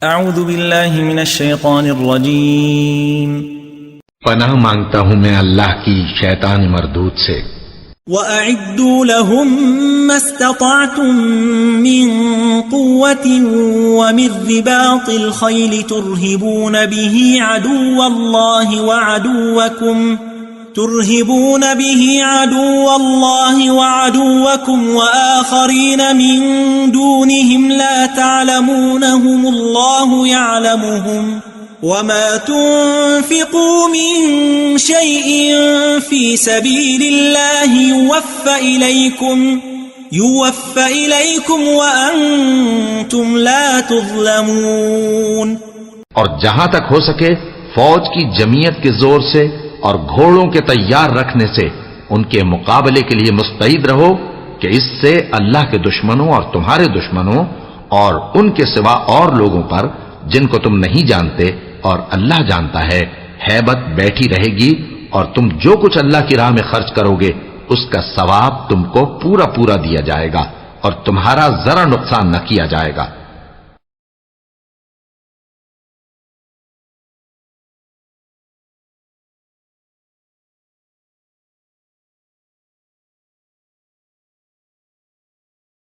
اعوذ باللہ من الشیطان الرجیم پناہ مانگتا ہوں میں اللہ کی شیطان مردود سے۔ وَأَعِدُّوا لَهُم مَّا اسْتَطَعْتُم مِّن قُوَّةٍ وَمِن رِّبَاطِ الْخَيْلِ تُرْهِبُونَ بِهِ عَدُوَّ اللَّهِ وَعَدُوَّكُمْ وَآخَرِينَ مِن دُونِهِمْ لَا تَعْلَمُونَهُمُ اللَّهُ يَعْلَمُهُمْ وَمَا تُنفِقُوا مِن شَيْءٍ فِي سَبِيلِ اللَّهِ يُوَفَّ إِلَيْكُمْ وَأَنْتُمْ لَا تُظْلَمُونَ۔ اور جہاں تک ہو سکے فوج کی جمعیت کے زور سے اور گھوڑوں کے تیار رکھنے سے ان کے مقابلے کے لیے مستعد رہو کہ اس سے اللہ کے دشمنوں اور تمہارے دشمنوں اور ان کے سوا اور لوگوں پر جن کو تم نہیں جانتے اور اللہ جانتا ہے ہیبت بیٹھی رہے گی، اور تم جو کچھ اللہ کی راہ میں خرچ کرو گے اس کا ثواب تم کو پورا پورا دیا جائے گا اور تمہارا ذرا نقصان نہ کیا جائے گا۔